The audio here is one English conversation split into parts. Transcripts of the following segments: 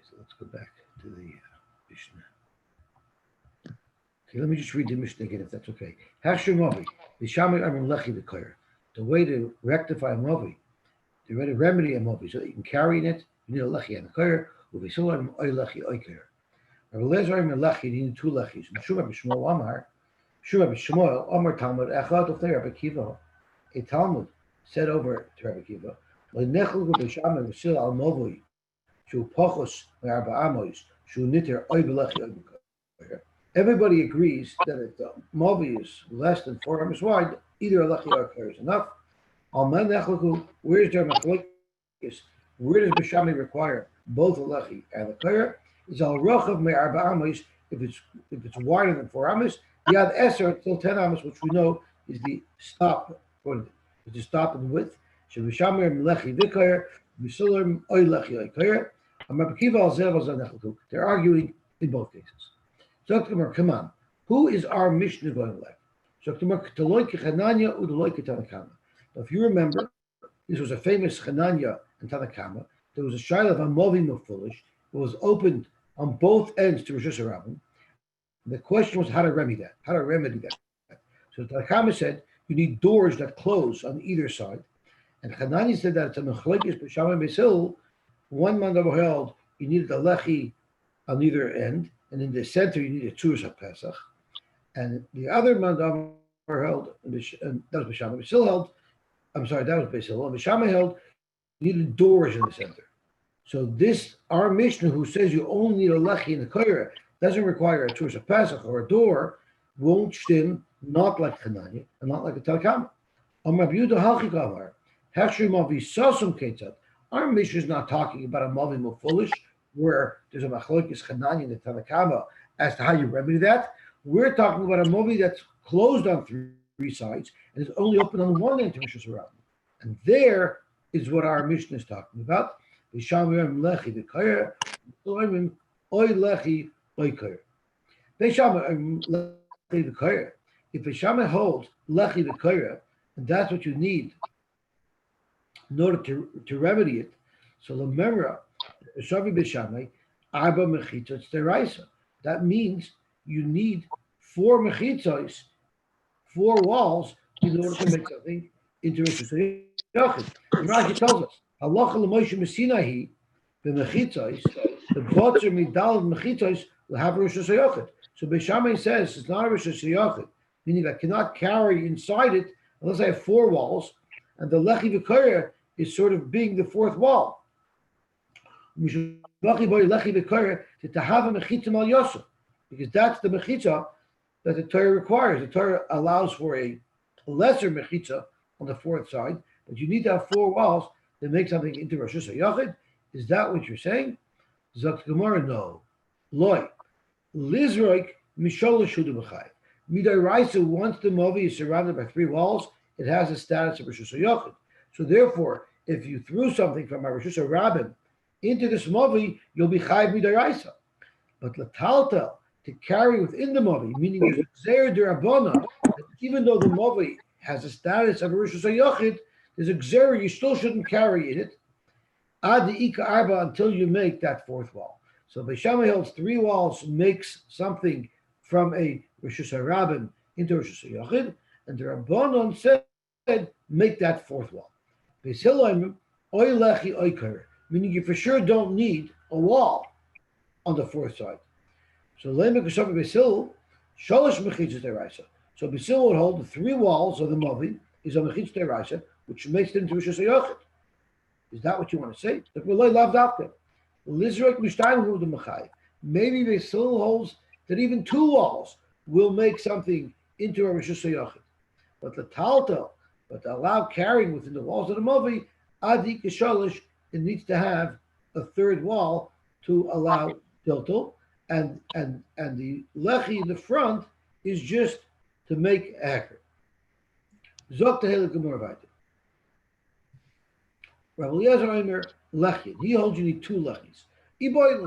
so let's go back to the Mishnah. Okay, let me just read the Mishnah again, if that's okay. Hashir Mavi, the Shamir Amr Lechi the the way to rectify a Mavi, the way to remedy a Mavi, so that you can carry in it, you need a Lechi and a Kair, with a Silah Oy Lechi Oy Kair. Rabbi Lezer Amr Lechi, you need two Lechis. Meshua B'Shmuel Amar, Shua B'Shmuel Amar Talmud Echad of Rabbi Kiva. A Talmud said over to Rabbi Kiva, L'nechel B'Shamir V'Sil Al Mavi, Shu Pachos Me'arba Amois, Shu Niter Oy B'Lechi Oy Kair. Everybody agrees that if the Mavi is less than 4 amos wide, either a Lechi or a Kair is enough. Where's their machlokes? Where does Bishami require both a lechi and a kair? It's al rochav me'arba amos if it's wider than 4 amos. The ad eser till 10 amos, which we know is the stop, is the stop in width. So Bishami lechi v'kair, B'sulam oy lechi oy kair. They're arguing in both cases. So come on, who is our Mishnah going like? So if you remember, this was a famous Chananya and Tanakama. There was a shaila of a Movi Mufulish. It was opened on both ends to Rosh Hashanah. The question was how to remedy that. So Tanakama said you need doors that close on either side. And Chananya said that it's a Mechlekes B'Shamay Besil. One man held you needed a lechi on either end, and in the center you needed a Tzuras HaPesach. And the other man held, and that was B'Shamay Besil held. I'm sorry, that was Basil. And Bishama held needed doors in the center. So this, our Mishnah, who says you only need a lechi and a kaira, doesn't require a Tzuras HaPesach or a door, won't shtim, not like Chananya and not like a Talkama. Our Mishnah is not talking about a Mavi Mufulish, where there's a machlokes Chananya and the Talkama as to how you remedy that. We're talking about a Mavi that's closed on three sides and is only open on one end to Rosh Hashanah. And there is what our Mishnah is talking about. If Beshama holds lechi v'koyer, and that's what you need in order to remedy it. So lememra shavi b'shamay arba mechitzos deraisa. That means you need 4 mechitzos, 4 walls, in order to make something into Rosh Hashanah. And Rashi tells us, Halacha l'Moshe Messinahi, the mechitzos, the botzer midal mechitzos will have Rosh Hashanah. So Beishamai says it's not a Rosh Hashanah, meaning I cannot carry inside it unless I have 4 walls, and the lechi v'koyer is sort of being the 4th wall. To have a mechitza mal Yosy, because that's the mechitza that the Torah requires. The Torah allows for a lesser mechitza on the 4th side, but you need to have 4 walls to make something into Rosh Hashanah. Is that what you're saying? Zok Gemara, no. Loi. Lizroik Mishola Shudu B'chai. Midairaisa, once the Mavi is surrounded by 3 walls, it has a status of Rosh Hashanah. So therefore, if you threw something from a Rosh Hashanah into this Mavi, you'll be Chayv Midairaisa. But Lataltel, to carry within the Mavi, meaning there's a Gzer Derabana, even though the Mavi has a status of a Rosh Hashanah, there's a Gzer you still shouldn't carry in it, Ad Ika Arba, until you make that 4th wall. So Beishamai holds 3 walls makes something from a Rosh Hashanah into Rosh Hashanah, and the Rabbanon said, make that 4th wall. Beis Hillel, oy lechi oy kair, meaning you for sure don't need a wall on the 4th side. So Lemek Shav Beis Hillel, sholosh mechitzos deraisa. So Beis Hillel would hold the 3 walls of the Mavi is a mechitzos deraisa, which makes it into Rosh Hashanah. Is that what you want to say? Maybe Beis Hillel holds that even 2 walls will make something into a Rosh Hashanah. But the Taltel, but to allow carrying within the walls of the Mavi, Adi Kishalish, it needs to have a 3rd wall to allow Tiltel, and the Lechi in the front is just to make a hecker. Zok Tehele Gemara Vayter. Rabbi Eliezer Omer Lechi. He holds you need 2 Lechis.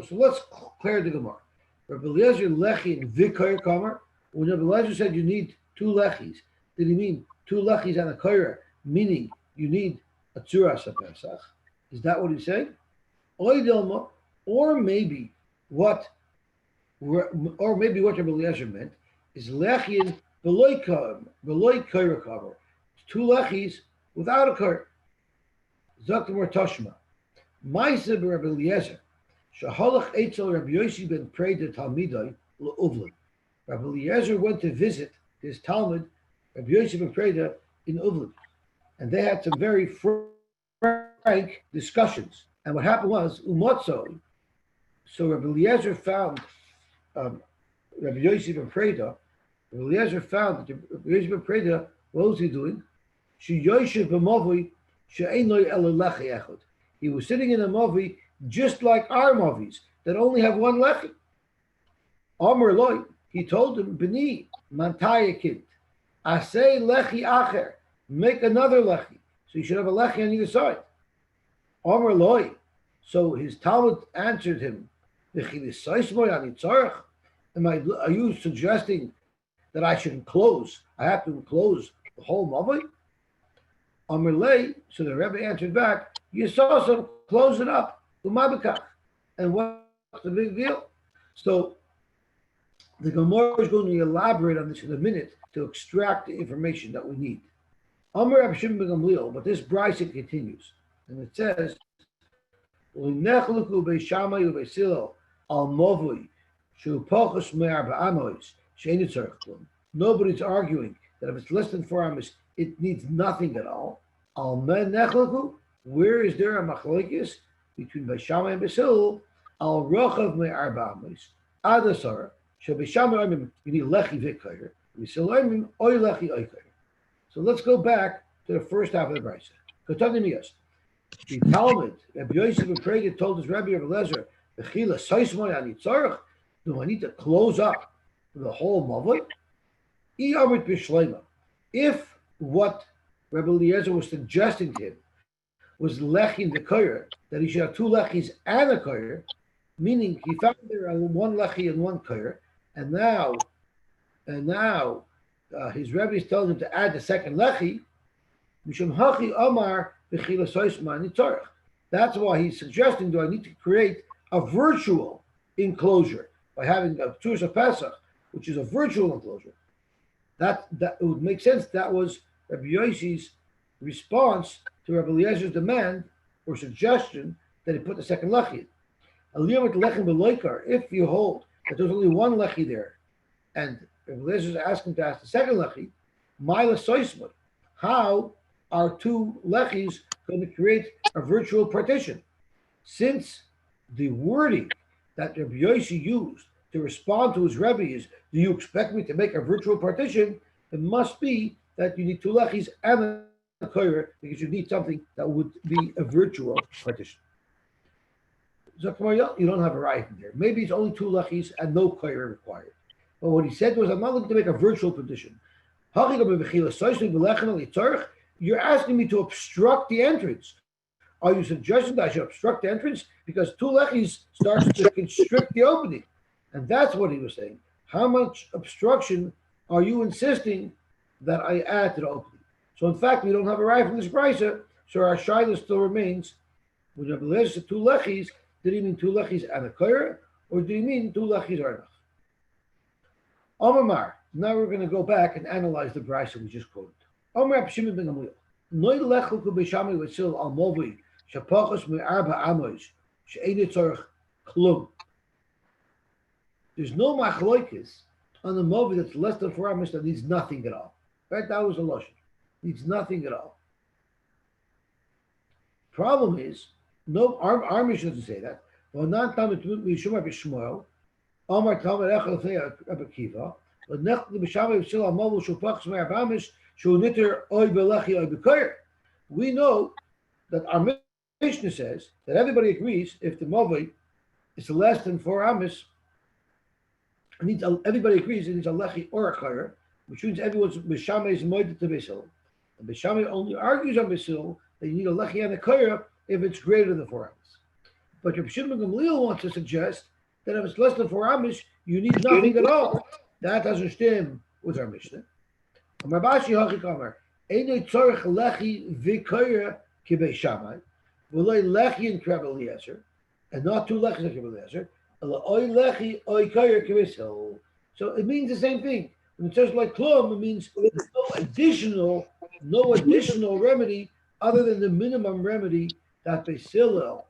So let's clear the Gemara. Rabbi Eliezer Lechi and V'Koyer Kamer. When Rabbi Eliezer said you need 2 Lechis, did he mean 2 Lechis and a Koyer, meaning you need a Tzuras HaPesach? Is that what he's saying? Oy Dilma, Or maybe what Rabbi Eliezer meant is lechin beloy kaira cover. Two lechis without a kair. Zaktamor Toshma. Ma'aseh Rabbi Eliezer. Shahalach Eitzel Rabbi Yosy ben Preda Talmidai le'Uvlin. Rabbi Eliezer went to visit his Talmud, Rabbi Yosy ben Preda, in Uvlin. And they had some very frank discussions. And what happened was, Umotzo, so Rabbi Eliezer found Rabbi Yosy ben Preda. Rabbi Eliezer found that Rabbi Yosy ben Preda, what was he doing? She Yoshev b'mavui she'ein lo ela lechi echad. He was sitting in a mavi just like our mavis that only have one lechi. Amar loy, he told him, B'ni, mantaya kid, asay lechi acher, make another lechi. So you should have a lechi on either side. Amar loy, so his Talmud answered him, are you suggesting that I should enclose? I have to enclose the whole mavi? Amar lay, so the Rebbe answered back, you saw some, close it up. And what's the big deal? So the Gemara is going to elaborate on this in a minute to extract the information that we need. Amar Reb Shimon ben Gamliel, but this brisa continues, and it says, Nobody's arguing that if it's less than 4 amos, it needs nothing at all. Where is there a machlokes between Beishamai and Basil? Al rochav me arba amos adasara. So Beishamai you need lechi v'kayer. Basil oy lechi oy kayer. So let's go back to the first half of the brisa. Kotavni miyos. The Talmud, Rabbi Yosy ben Preda told his Rabbi Eliezer, "Bechila soismoy ani tzarich. Do I need to close up the whole mavli? Iyamrit b'shleima. If what Rabbi Eliezer was suggesting to him was lechin the kayer, that he should have 2 lechis and a kayer, meaning he found there one lechi and one kayer, and now his Rebbe is telling him to add the second lechi. Mishum hachi amar b'chila soisman nitzarich. That's why he's suggesting, do I need to create a virtual enclosure by having a Tzuras of Pesach, which is a virtual enclosure? That it would make sense. That was Rabbi Yosy's response to Rabbi Eliezer's demand or suggestion that he put the second lechi in. If you hold that there's only one lechi there, and Rabbi Eliezer is asking to ask the second lechi, how are 2 lechis going to create a virtual partition? Since the wording that Rabbi Yosy used to respond to his Rebbe is, do you expect me to make a virtual partition? It must be that you need 2 lechis and a kayer, because you need something that would be a virtual partition. Zakmar, you don't have a right in there. Maybe it's only 2 lechis and no kayer required. But what he said was, I'm not looking to make a virtual partition. You're asking me to obstruct the entrance. Are you suggesting that I should obstruct the entrance? Because 2 lechis starts to constrict the opening. And that's what he was saying. How much obstruction are you insisting that I add to the opening? So in fact, we don't have a right from this brisa, so our shaila still remains. When Rabbi Eliezer said 2 lechis, did he mean 2 lechis and a kayer, or did he mean 2 lechis are enough? Omar, now we're going to go back and analyze the brisa we just quoted. Omar Reb Shimon ben Gamliel, Noy lechluku b'shamay v'tzil al movi shapachos me'arba amos she'ein tzorich klum. There's no machlokes on the movi that's less than 4 amos that needs nothing at all. Right? That was a lotion. Needs nothing at all. Problem is, no, our mission doesn't say that. Omar Talmud Echel Rabbi Kiva, lechluku b'shamay v'tzil al movi shapachos me'arba amos. We know that our Mishnah says that everybody agrees if the Movi is less than 4 amos, everybody agrees it needs a lechi or a kayer, which means everyone's B'shamay is moeded to Basil. And B'shamay only argues on Basil that you need a lechi and a kayer if it's greater than 4 amos. But Rabbi Shimon ben Gamliel wants to suggest that if it's less than 4 amos, you need nothing at all. That doesn't stand with our Mishnah. Rabashi Hachikamer, Eino Tzorich Lechi V'Koyer Kibei Shammai, V'Loi Lechi and Rabbi Eliezer. and not two lechis like Rabbi Eliezer. Oy lechi, oy koyer k'vishel. So it means the same thing. When it says like klum, it means there's no additional remedy other than the minimum remedy that Beis Hillel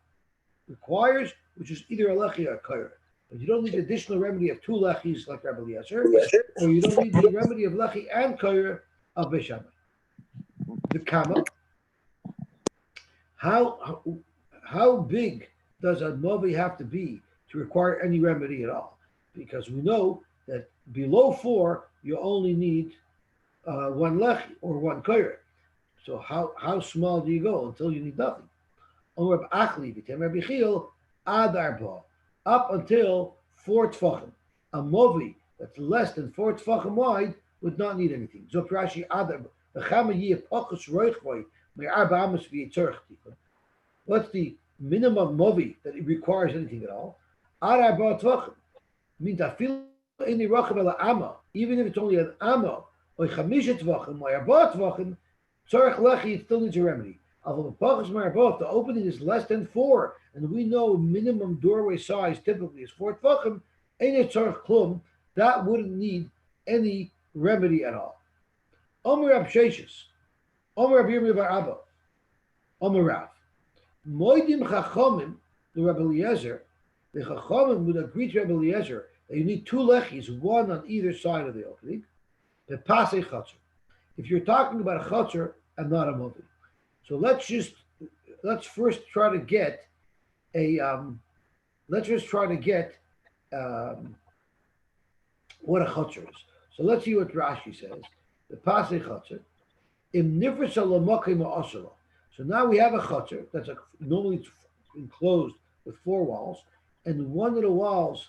requires, which is either a lechi or a koyer. But you don't need the additional remedy of two lechis like Rabbi Eliezer, or you don't need the remedy of lechi and koyer of Beis Shammai. The kama, how how big does a movi have to be to require any remedy at all? Because we know that below 4 you only need one lechi or one koyer. So how small do you go until you need nothing? Up until 4 tfachim. A movi that's less than 4 tfachim wide would not need anything. Zok Rashi adar what's the minimum movi that it requires anything at all? Adar ba tvachim means I feel any racham el amma, even if it's only an amma or chamisha tvachim or arba tvachim, tzarich lechi it still needs a remedy. Although the opening is less than 4, and we know minimum doorway size typically is 4 tefachim, ain't tzarich klum, that wouldn't need any remedy at all. Omer Rab Sheshes, Omer Rab Yirmiyah bar Abba, Omer Rav, Moedim Chachamim, the Rabbi Eliezer, the Chachamim would agree to Rabbi Eliezer that you need 2 lechis, one on either side of the opening, the pasei chatzor. If you're talking about a chatzor and not a movi. So let's first try to get what a chutzner is. So let's see what Rashi says. The pasei chutzner im nifrasa lamakim ma'asala. So now we have a chutzner that's normally enclosed with 4 walls, and one of the walls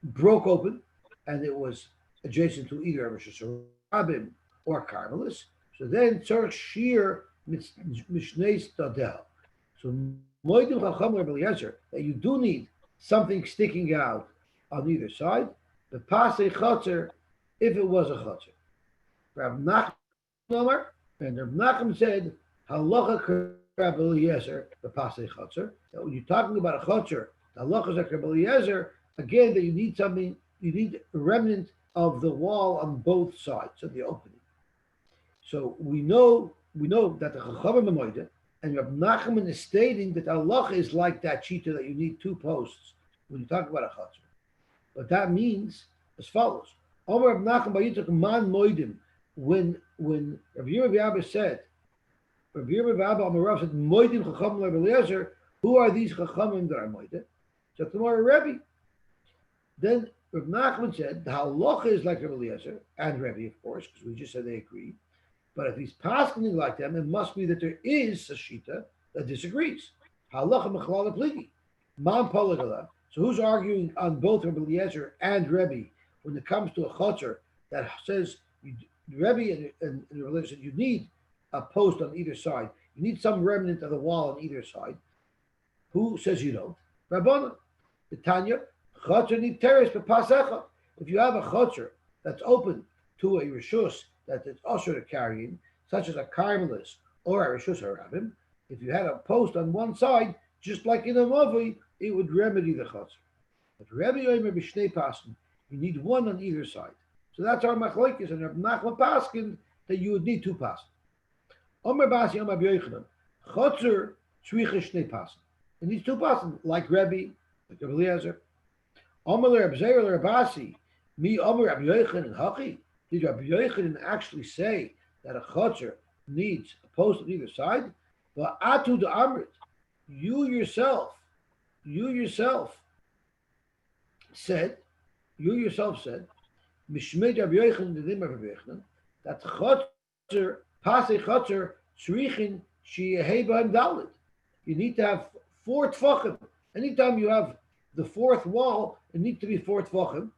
broke open, and it was adjacent to either Rosh Hashanah or Carmelis. So then tzarich shir mishnei stadel. So moedim chacham Rabbi Eliezer that you do need something sticking out on either side. The pasei chatzor, if it was a chatzor. Rav Nachman and Rav Nachman said halacha Rabbi Eliezer the pasei chatzor. That when you're talking about a chatzor, the halacha is like Rabbi Eliezer again that you need something. You need a remnant of the wall on both sides of the opening. So we know that the Chachamim Moide and Rab Nachman is stating that Allah is like that cheetah that you need 2 posts when you talk about a chatzor. But that means as follows: Omer Rab Nachman Bayitzak Man Moedim. When Rabbi Yirmiyah said, Rabbi Yirmiyah Amar Rav said Moedim Chachamim Rabbi Eliezer, who are these Chachamim that are Moede? So tomorrow Rebbe. Then Rab Nachman said the halacha is like Rabbi Eliezer and Rebbe, of course, because we just said they agree. But if he's passing like them, it must be that there is a shita that disagrees. Halacha mechalal pligi, man poligala. So who's arguing on both Rabbi Eliezer and Rebbe when it comes to a chutzner that says Rebbe and the religion you need a post on either side, you need some remnant of the wall on either side. Who says you don't? Rabbana, the Tanya, chutzner need teres bepasecha. If you have a chutzner that's open to a rishus that it's also carrying, such as a carmelis or a rishus harabim, if you had a post on one side, just like in a movie, it would remedy the chutzner. But Rebbe Yomer b'shnei paskin, you need one on either side. So that's our machlokes and Reb Nachman paskin that you would need 2 paskin. Omer Basi Omer B'yochanan, chutzner tzricha shnei paskin. It needs 2 paskin, like Rebbe, like Rabbi Eliezer. Omer Reb Zeir Reb Basi, mi Omer Reb Yochanan Hachi. Did Rabbi Yochanan actually say that a chutzner needs a post on either side? But atu de amrit, you yourself said, Mishmei Rabbi Yochanan the name of Rabbi Yochanan, that chutzner pasei chutzner tzrichin sheyehei b'hem daled. You need to have 4 tefachim. Anytime you have the 4th wall, it needs to be 4 tefachim.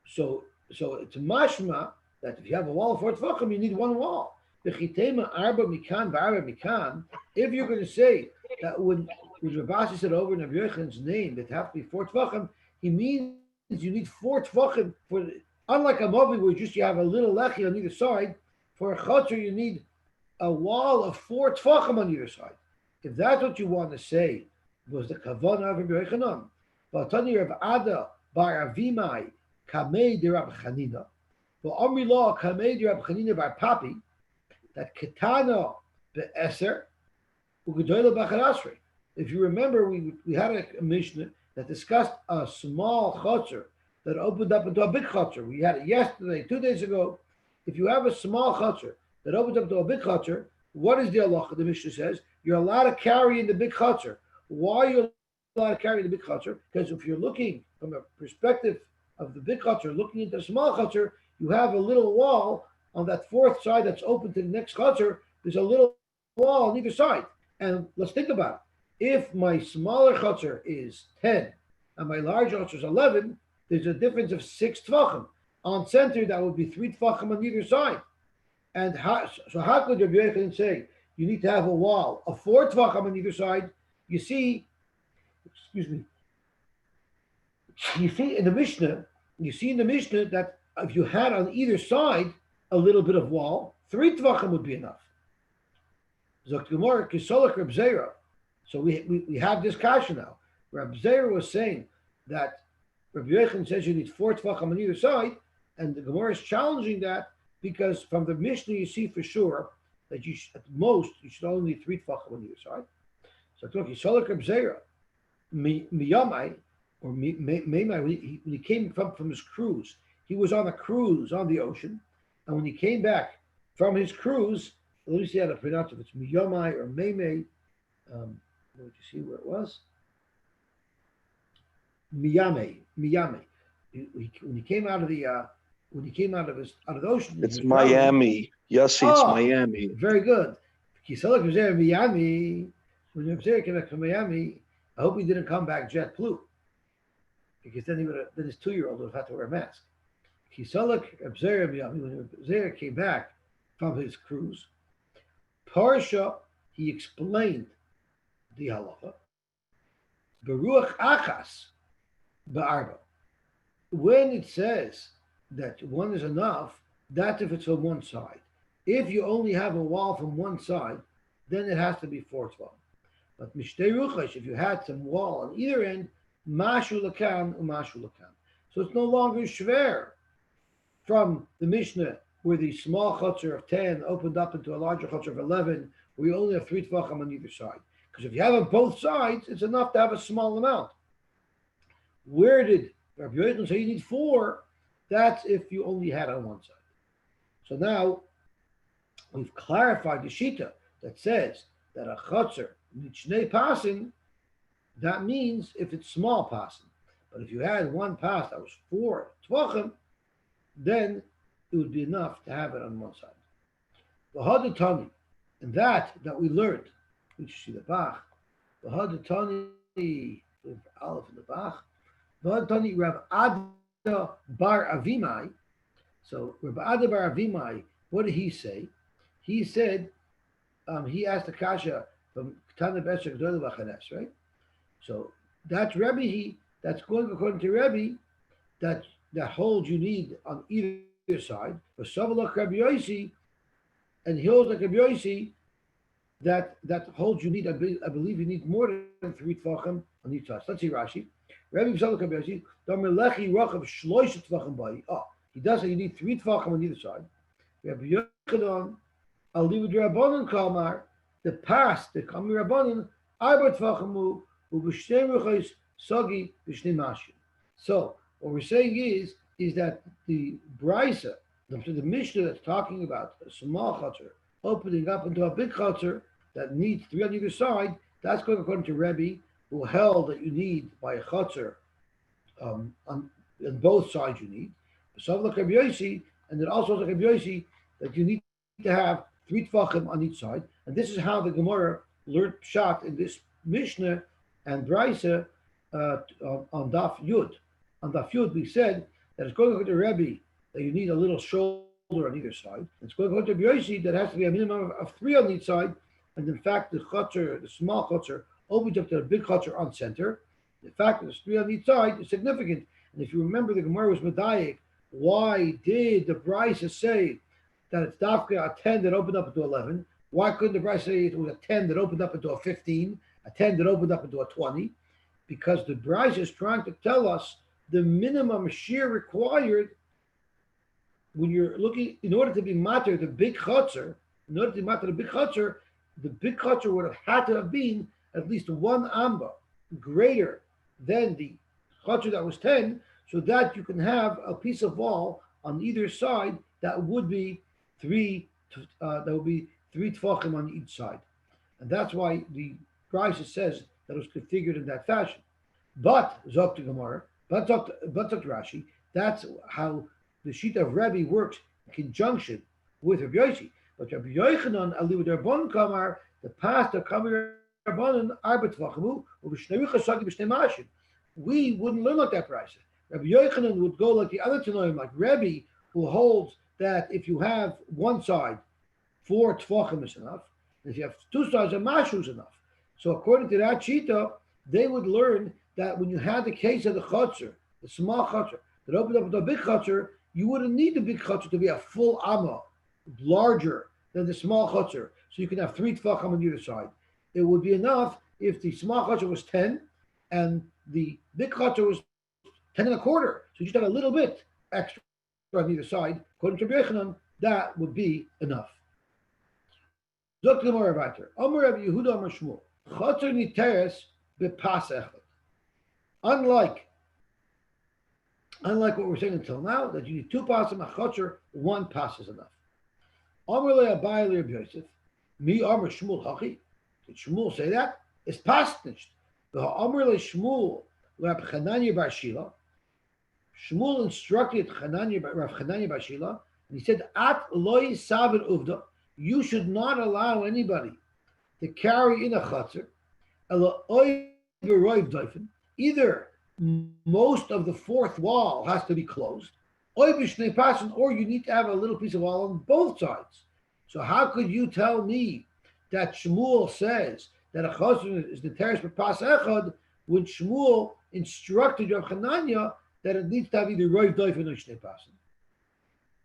So it's a mashma that if you have a wall of 4 tefachim, you need 1 wall. If you're going to say that when Rabbi said over in Rabbi Yochanan's name that have to be 4 tefachim, he means you need 4 tefachim for. Unlike a movie where you have a little lechi on either side, for a chutzner you need a wall of 4 tefachim on either side. If that's what you want to say, was the Kavana of Rabbi Yochanan. But Tani Rav Ada bar Avimai Kamei de Rabbi Chanina. But Amri Law Kamei de Rabbi Chanina bar Papi that Ketana be'eser ugedoyla b'charasrei. If you remember, we had a Mishnah that discussed a small chutzner that opened up into a big chutzner. We had it yesterday, 2 days ago. If you have a small chutzner that opens up to a big chutzner, what is the halacha? The Mishnah says you're allowed to carry in the big chutzner. Why are you allowed to carry in the big chutzner? Because if you're looking from a perspective of the big chutzner, looking into the small chutzner, you have a little wall on that fourth side that's open to the next chutzner. There's a little wall on either side. And let's think about it. If my smaller chutzner is 10 and my larger chutzner is 11, there's a difference of 6 tvachim. On center, that would be 3 tvachim on either side. And how could Rabbi Yochanan say you need to have a wall of 4 tvachim on either side? You see in the Mishnah that if you had on either side a little bit of wall, 3 tvachim would be enough. Zok Gemara Kisolach Reb Zera. So we have this kasha now. Reb Zera was saying that Rabbi Yochanan says you need 4 tvachim on either side, and the Gemara is challenging that because from the Mishnah you see for sure that at most you should only need 3 tvachim on either side. So look, Kisolach Reb Zera miyamai or meimai when he came from his cruise, he was on a cruise on the ocean, and when he came back from his cruise. Let me see how to pronounce it. It's Miyamai or Meimei. Let me see where it was. Miyame. When he came out of the ocean. It's Miami. Yosy, it's Miami. Very good. Kisalak was there in Miami. When Zera came back from Miami, I hope he didn't come back JetBlue, because then his 2-year-old would have had to wear a mask. Kisalak Zera Miami. When Zera came back from his cruise. Parsha, he explained the halacha. Beruach achas ba'arba. When it says that one is enough, that's if it's on one side. If you only have a wall from one side, then it has to be 4 tvachim. But mishtei ruchash, if you had some wall on either end, mashu lakan u'mashu lakan. So it's no longer shver from the Mishnah where the small chutzner of 10 opened up into a larger chutzner of 11, where you only have 3 tvachim on either side. Because if you have on both sides, it's enough to have a small amount. Where did Rabbi Yochanan say you need 4? That's if you only had on one side. So now we've clarified the shita that says that a chutzner needs shnei pasim. That means if it's small pasim. But if you had one pas that was 4 tvachim, then it would be enough to have it on one side. V'hadatani, and that we learned, we see the Bach. V'hadatani, Aleph in the Bach. V'hadatani Rav Ada bar Avimai. So Rav Ada bar Avimai, what did he say? He said, he asked the kasha from Ketana B'Esher G'dola B'Chanes, right? So that's Rebbe. That's going according to Rebbe. That holds you need on either side, but Savalach Rabbi Yosy, and he holds like Rabbi Yosy that holds you need. I believe you need more than 3 tvachim on each side. Let's see Rashi. Rabbi Savalach Rabbi Yosy, Damelechi Rachav Shloisha tvachim by. He does say you need 3 tvachim on either side. Rabbi Yochanan, Alivu Rabbanan Kalmar, the Passt, the Kami Rabbanan, Arba tvachimu ub'shnei ruchos sagi b'shnei mashim. So what we're saying is that the brisa, the Mishnah that's talking about a small chutzner opening up into a big chutzner that needs 3 on either side, that's going according to Rebbe, who held that you need by a chutzner on both sides you need. So like Rabbi Yosy, and it also like Rabbi Yosy that you need to have 3 tvachim on each side, and this is how the Gemara learned pshat in this Mishnah and brisa on Daf Yud. On Daf Yud, we said that it's going to Rebbe that you need a little shoulder on either side. It's going to Rabbi Yosy that has to be a minimum of 3 on each side. And in fact, the chutzner, the small chutzner, opens up to the big chutzner on center. The fact that there's 3 on each side is significant. And if you remember, the Gemara was medayik. Why did the brisa say that it's dafka a 10 that opened up into 11? Why couldn't the brisa say it was a 10 that opened up into a 15? a 10 that opened up into a 20, because the Bryce is trying to tell us the minimum shear required when you're looking, in order to be matter the big chutzner, in order to be matter the big chutzner would have had to have been at least one amba greater than the chutzner that was 10, so that you can have a piece of wall on either side that would be three tefachim on each side, and that's why the Brisa says that it was configured in that fashion. But Zok Gemara, but Zok Rashi, that's how the sheet of Rebbe works in conjunction with Rabbi Yosy. But Rabbi Yochanan Ali with Rabban Kamar, the past of Kamar Rabbanan Arba Tvachamu, Ubishnerucha Sagi B'Shnei Mashim. We wouldn't learn like that Brisa. Rabbi Yochanan would go like the other Tanoim, like Rebbe, who holds that if you have one side, 4 Tvachim is enough. If you have two sides, a Mashu is enough. So according to that Shita, they would learn that when you had the case of the chutzner, the small chutzner, that opened up into a big chutzner, you wouldn't need the big chutzner to be a full amma, larger than the small chutzner. So you can have 3 tefachim on either side. It would be enough if the small chutzner was 10 and the big chutzner was 10 and a quarter. So you just have a little bit extra on either side. According to Rabbi Yochanan, that would be enough. Zok Gemara weiter. Amar Rabbi Yehuda Amar Shmuel. Chutzner niteres bepas echad. Unlike what we're saying until now, that you need 2 pasim, a chutzner, 1 pass is enough. Amar le Abai le Rabbi Yosef. Mi Amar Shmuel hachi. Did Shmuel say that? It's Passt Nisht. The Amar le Shmuel le Rav Chananya bar Shila. Shmuel instructed Rav Chananya bar Shila, and he said, At loy saver uvda. You should not allow anybody to carry in a chutzner, either most of the 4th wall has to be closed, or you need to have a little piece of wall on both sides. So how could you tell me that Shmuel says that a chutzner is the teres b'pas echad when Shmuel instructed Rav Chananya that it needs to have either roiv doifen or shnei pasim?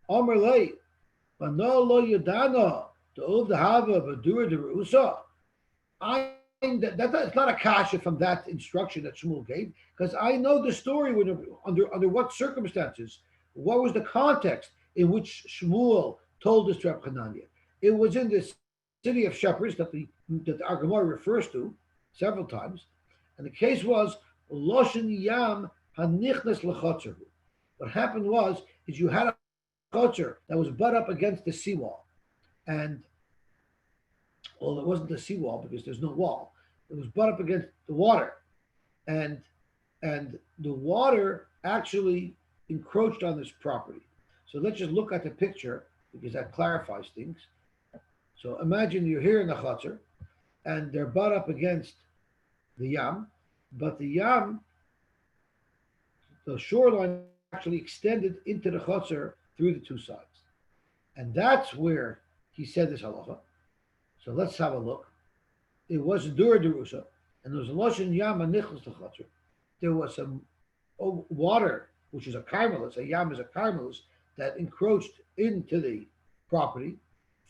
Amar lei. No lo yadana to of the hava b'dura de reusa. That's not a kasha from that instruction that Shmuel gave, because I know the story under what circumstances, what was the context in which Shmuel told this to Reb Chananya. It was in this city of shepherds that the Gemara refers to several times, and the case was Loshen Yam Hanichnas L'Chotzer. What happened is you had a chutzner that was butt up against the seawall, and well, it wasn't the seawall because there's no wall. It was butt up against the water, and the water actually encroached on this property. So let's just look at the picture because that clarifies things. So imagine you're here in the chutzner, and they're butt up against the yam, but the yam, the shoreline actually extended into the chutzner through the 2 sides. And that's where he said this halacha. So let's have a look. It was a Dura Derusa, and there was a Loshen Yam Anichlas L'Chotzer. There was some water, which is a carmelis, a yam is a carmelis, that encroached into the property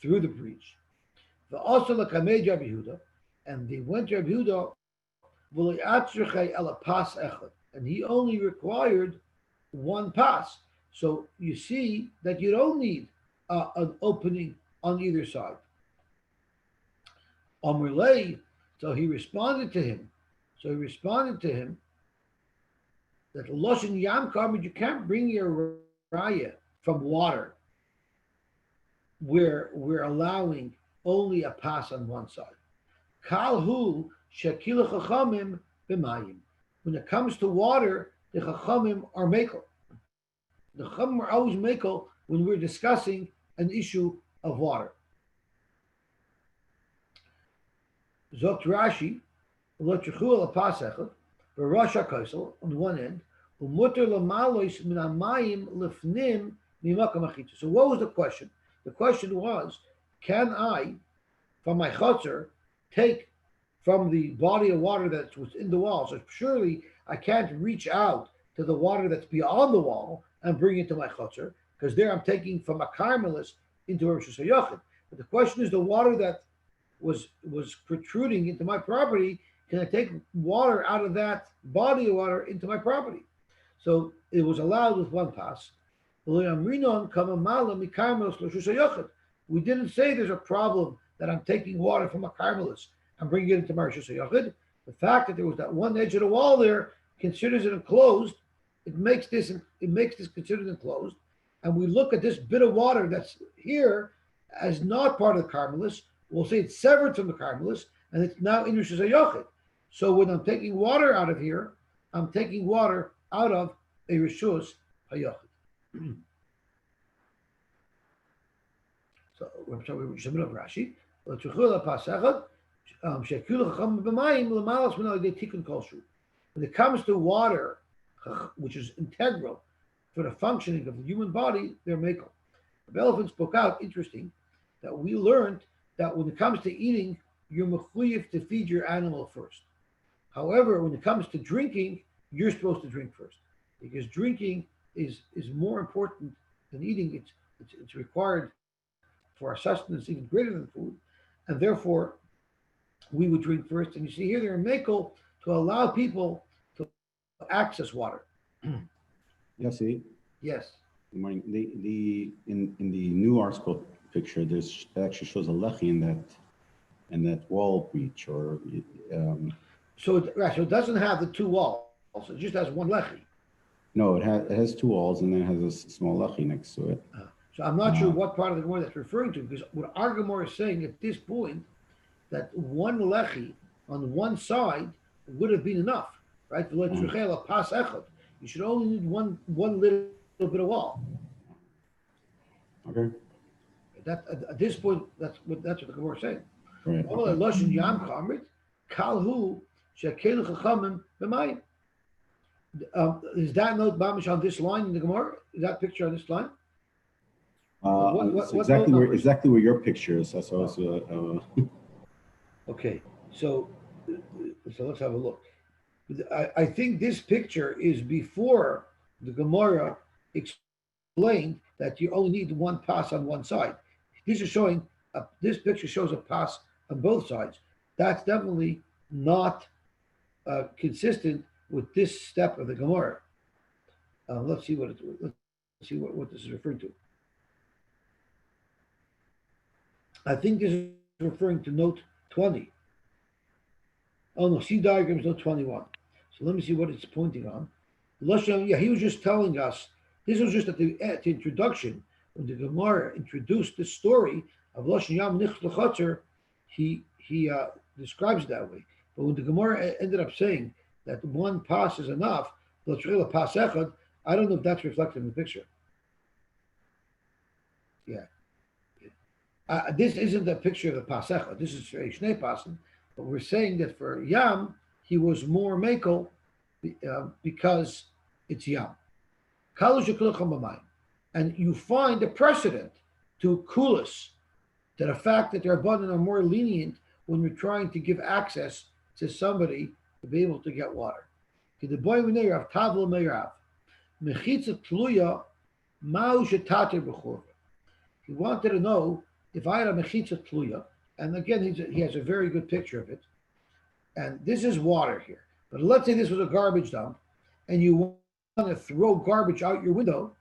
through the breach. The also Lakamei Rabbi Yehuda, and they went to Rabbi Yehuda, and he only required 1 pass. So you see that you don't need an opening on either side. Amrlei, so he responded to him that Loshen Yam Karmid, you can't bring your raya from water where we're allowing only a pass on one side. Kalhu Shekila Chachamim b'mayim. When it comes to water, the Chachamim are makel. The Chachamim are always makel when we're discussing an issue of water. Zokt Rashi, Lotrichul Apasechel, Barasha Kaisel on the one end, Umutter Lamalois Minamayim Lifnim Mimakam Achitza. So what was the question? The question was, can I, from my chutzner, take from the body of water that was in the wall? So surely I can't reach out to the water that's beyond the wall and bring it to my chutzner, because there I'm taking from a carmelis into a Rosh Hashanah. But the question is, the water that was protruding into my property, can I take water out of that body of water into my property? So it was allowed with one pass. We didn't say there's a problem that I'm taking water from a carmelist and bringing it into my Rishus HaYachid. The fact that there was that one edge of the wall there considers it enclosed. It makes this considered enclosed. And we look at this bit of water that's here as not part of the carmelist. We'll say it's severed from the carmelist and it's now in Rishus HaYachid. So when I'm taking water out of here, I'm taking water out of a Rishus HaYachid. So we're talking about Rashi. When it comes to water, which is integral for the functioning of the human body, they're makel. The elephant spoke out, interesting, that we learned that when it comes to eating, you're mechuyev to feed your animal first. However, when it comes to drinking, you're supposed to drink first, because drinking is more important than eating. It's required for our sustenance even greater than food, and therefore we would drink first. And you see here they're makel to allow people to access water. Yosy. Yes. Good morning. In the new article picture, it actually shows a lechi in that wall breach, or So it doesn't have the two walls. It just has one lechi. no, it has two walls and then it has a small lechi next to it. So I'm not sure what part of the Gemara that's referring to, because what our Gemara is saying at this point, that one lechi on one side would have been enough, right? You should only need one little bit of wall. Okay. That at this point, that's what the Gemara is saying. Right. Is that note mamish on this line in the Gemara? Is that picture on this line? It's exactly where your picture is. That's also. Okay, so let's have a look. I think this picture is before the Gemara explained that you only need one pass on one side. This picture shows a pass on both sides. That's definitely not consistent with this step of the Gemara. Let's see what this is referring to. I think this is referring to note 20. Oh no, C diagram is note 21. So let me see what it's pointing on. Yeah, he was just telling us, this was just at the introduction, when the Gemara introduced the story of Lashon Yam Nisht L'Chatzer, he describes it that way. But when the Gemara ended up saying that one pass is enough, L'Tzreila Pas Echad, I don't know if that's reflected in the picture. Yeah. This isn't a picture of the Pas Echad. This is a Shnei Pasim. But we're saying that for Yam, he was more makel because it's Yam. And you find a precedent to Kulis, to the fact that their abundant are more lenient when you're trying to give access to somebody to be able to get water. He wanted to know if I had a mechitza tluya, and again he has a very good picture of it, and this is water here. But let's say this was a garbage dump, and you want to throw garbage out your window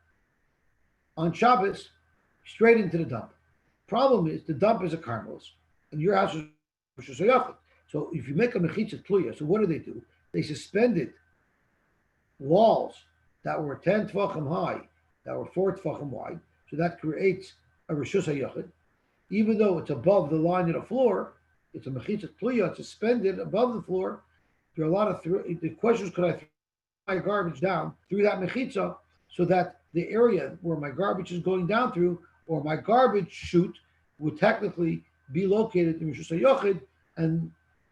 on Shabbos straight into the dump. Problem is the dump is a carmelis, and your house is Rosh Hashanah. So if you make a mechitza tluya, so what do? They suspended walls that were 10 tvachim high, that were 4 tvachim wide, so that creates a Rosh Hashanah. Even though it's above the line of the floor, it's a mechitza tluya, it's suspended above the floor. There are a lot of the questions: could I throw my garbage down through that mechitza, so that the area where my garbage is going down through, or my garbage chute, would technically be located in Rosh Hashanah,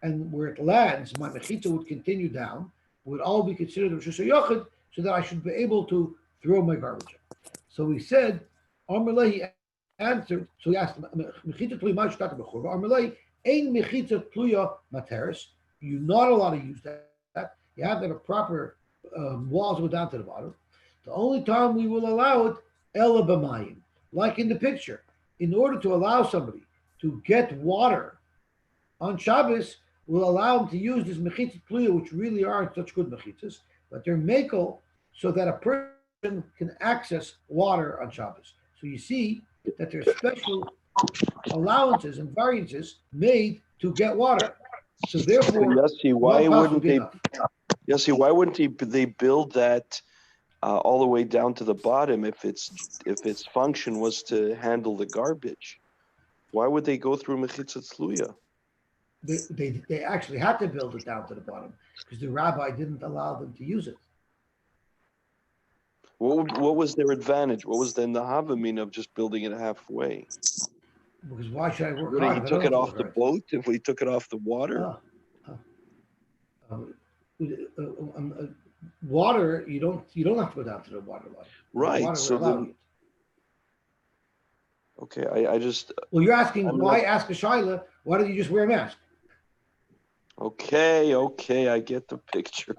and where it lands, my mechitza would continue down, would all be considered Rosh Hashanah, so that I should be able to throw my garbage out. So he said, Amalei answered, so he asked, Mechitza tluya ma shtata b'churba. Amalei, ein mechitza tluya materis. You're not allowed to use that. You have to have a proper walls go down to the bottom. The only time we will allow it, ela b'mayim, like in the picture. In order to allow somebody to get water on Shabbos, will allow them to use this mechitzas pluya, which really aren't such good mechitzas, but they're makel so that a person can access water on Shabbos. So you see that there's special allowances and variances made to get water. So therefore, Yossi, one pass would be enough. Yossi, why wouldn't they build that all the way down to the bottom if its function was to handle the garbage? Why would they go through mechitzas tluya? They actually had to build it down to the bottom because the rabbi didn't allow them to use it. What was their advantage? What was then the havamina of just building it halfway? Because why should I work When hard? he if I took don't it have to off the work boat, if we took it off the water? hard? Water, you don't have to go down to the water line. Right. Water So would allow then, you. okay, I just Well, you're asking I'm why not- ask a shaila? Why don't you just wear a mask? okay, I get the picture.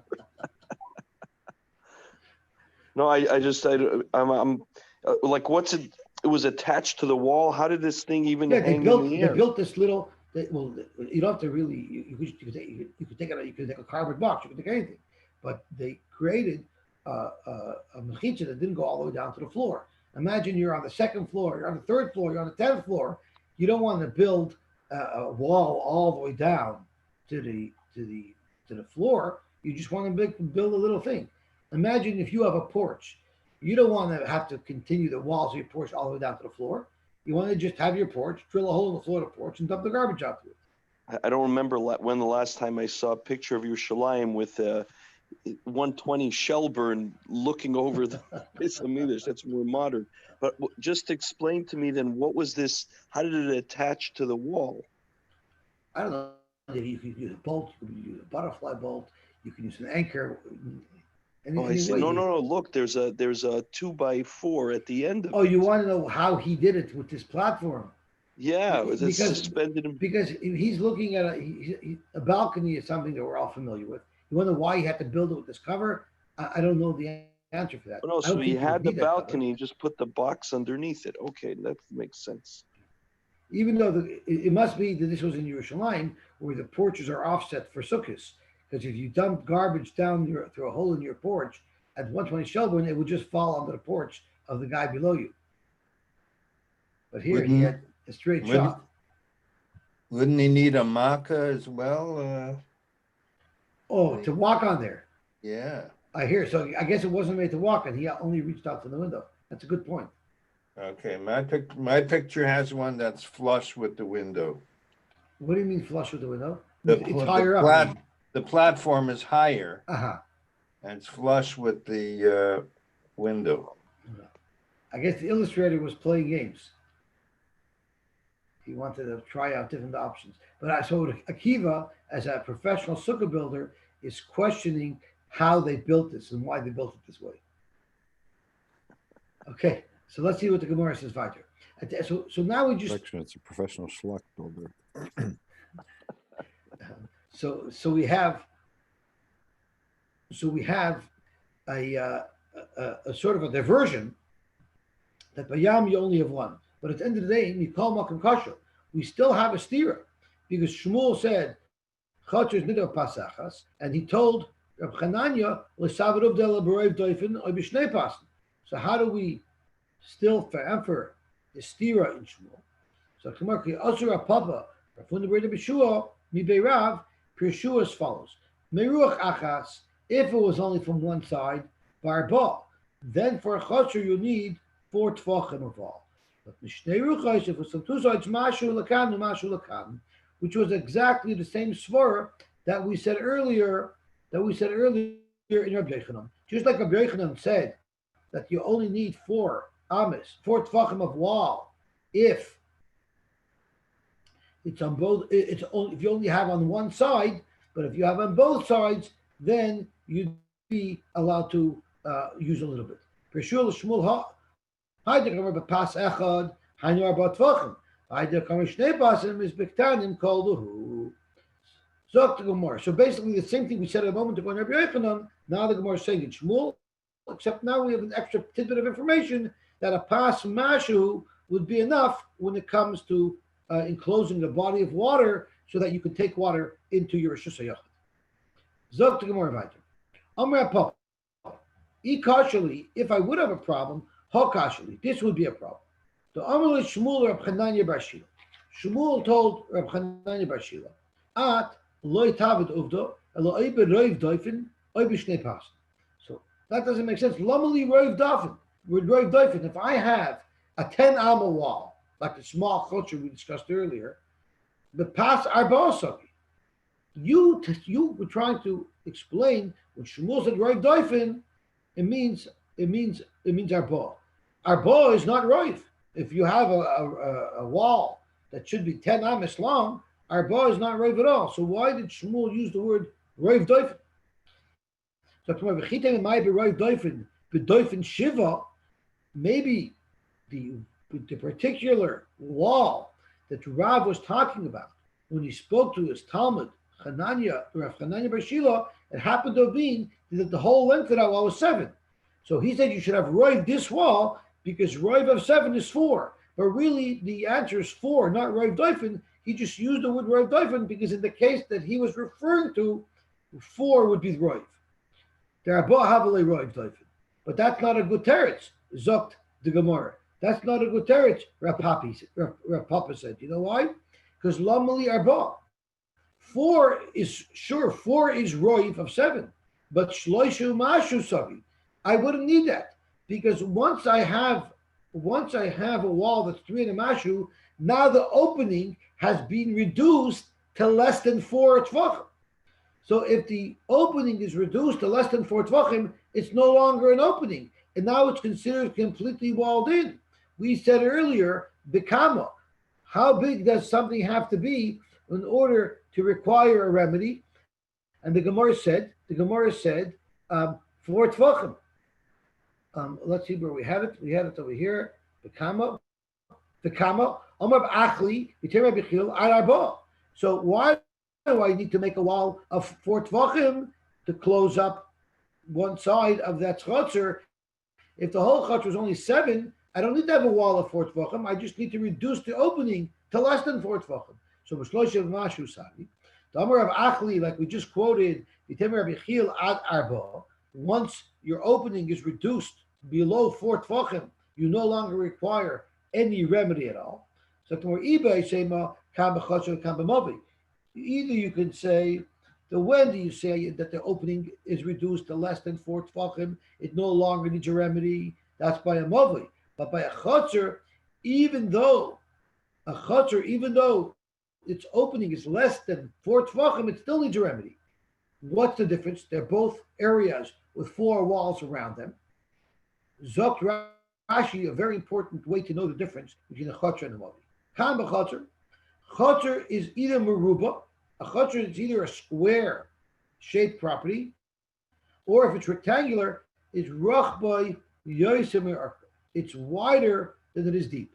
No, I'm like, what's it? It was attached to the wall. How did this thing even Yeah, hang they in the air? built this little. Well, you don't have to really. You could take it. You could take a cardboard box. You could take anything, but they created a mechitza that didn't go all the way down to the floor. Imagine you're on the second floor, you're on the third floor, you're on the 10th floor. You don't want to build a wall all the way down to the floor. You just want to build a little thing. Imagine if you have a porch. You don't want to have to continue the walls of your porch all the way down to the floor. You want to just have your porch, drill a hole in the floor of the porch, and dump the garbage out to it. I don't remember when the last time I saw a picture of Yerushalayim with 120 Shelburne looking over the Beis Hamikdash. That's more modern. But just explain to me then, what was this? How did it attach to the wall? I don't know. You could use a bolt. You could use a butterfly bolt. You can use an anchor. I see. No. Look, there's a 2x4 at the end of it. Oh, you want to know how he did it with this platform? Yeah, it's Because- suspended. Because he's looking at a balcony is something that we're all familiar with. You wonder why he had to build it with this cover? I don't know the answer for that. Oh, no, I so don't he think you had would the need that cover. balcony, just put the box underneath it. Okay, that makes sense. Even though it must be that this was in Yerushalayim, where the porches are offset for sukkahs. Because if you dump garbage down through a hole in your porch at 120 Shelburne, it would just fall onto the porch of the guy below you. But here he had a straight shot. Wouldn't he need a makkah as well? To walk on there. Yeah. I hear. So I guess it wasn't made to walk on. He only reached out to the window. That's a good point. Okay, my picture has one that's flush with the window. What do you mean flush with the window? The, It's higher up. the platform is higher Uh-huh. and it's flush with the window. I guess the illustrator was playing games. He wanted to try out different options. But so Akiva, as a professional sukkah builder, is questioning how they built this and why they built it this way. Okay, so let's see what the Gemara says weiter. So now we just It's a professional schlock builder. so we have a sort of a diversion that Bayam you only have one, but at the end of the day, Mikol Makam Kasha, we still have a stira because Shmuel said Chatzos Nidor Pasachas, and he told Reb Chananya L'Savaruv de Laborev Doifen Oy B'Shnei Pasen. So how do we still forever the stira in Shmuel? So Kamarki Asura Papa Rafun Breda B'Shua Mi Beirav Pirshua as follows: Meruach Achas, if it was only from one side, Barba, then for a Chatzor you need 4 Tvachim of all. But Mishnei Ruchos, if it was from two sides, Mashu Lakan, Mashu Lakan, which was exactly the same svara that we said earlier. In Rabbi Yochanan. Just like Rabbi Yochanan said that you only need 4 Tvachim of wall, if it's on both. It's only if you only have on one side, but if you have on both sides, then you'd be allowed to use a little bit. Pershul Shmuel ha. Hayder kamer b'pas echad hainu arba tvachim. Hayder kamer shnei pasim is bektanim kol duhu. Zok the Gemara. So basically the same thing we said a moment ago in Rabbi Yochanan. Now the Gemara is saying in Shmuel, except now we have an extra tidbit of information that a pas mashu would be enough when it comes to enclosing a body of water, so that you can take water into your Rishus HaYachid. Zog to Gemara weiter. Amar Papa, Ikashali, if I would have a problem, Hakashali, this would be a problem. The Amar Shmuel Reb Chananya bar Shila. Shmuel told Reb Chananya bar Shila, At loy tavid uvdo, elo oibe roiv doifin, oibe shnei pas. So that doesn't make sense. Lomali roiv doifin. With roiv doifin, if I have a 10-amma wall, like the small chotzer we discussed earlier, the pas arba sagi. You were trying to explain when Shmuel said roiv doifin, it means arba. Arba is not roiv. If you have a wall that should be 10 amas long, arba is not roiv at all. So why did Shmuel use the word roiv doifin? So shiva, maybe the particular wall that Rav was talking about when he spoke to his Talmud, Rav Chananya bar Shila, it happened to have been that the whole length of that wall was 7. So he said you should have roiv this wall because roiv of 7 is 4. But really the answer is 4, not roiv doifin. He just used the word roiv doifin because in the case that he was referring to, 4 would be roiv. There are havale roiv doifin. But that's not a good teretz, zokt the Gemara. That's not a good teretz, Rav Papa said. You know why? Because lamali arba. 4 is roiv of 7. But shloishu mashu savi. I wouldn't need that. Because once I have a wall that's 3 and a mashu, now the opening has been reduced to less than 4 tvachim. So if the opening is reduced to less than 4 tvachim, it's no longer an opening. And now it's considered completely walled in. We said earlier, bekama. How big does something have to be in order to require a remedy? And the Gemara said, 4 tvachim. Let's see where we had it. We had it over here. Bekama. Omar Achli, Bichil, Arba. So why do I need to make a wall of 4 tvachim to close up one side of that chotzer? If the whole chotzer is only 7, I don't need to have a wall of 4 tvachim. I just need to reduce the opening to less than 4 tvachim. So Mishloishev Mashu Sari. The Amar of Achli, like we just quoted, Bichil ad Arba. Once your opening is reduced below 4 tvachim, you no longer require any remedy at all. So either you can say, when do you say that the opening is reduced to less than 4 tvachim, it no longer needs a remedy? That's by a mavi. But by a chotzer, even though its opening is less than 4 tvachim, it still needs a remedy. What's the difference? They're both areas with 4 walls around them. Zok Rashi, a very important way to know the difference between a chotzer and a mavi. Kam b'chotzer. Chotzer is either meruba. A chotzer is either a square shaped property, or if it's rectangular, it's rachbay Yosy. It's wider than it is deep.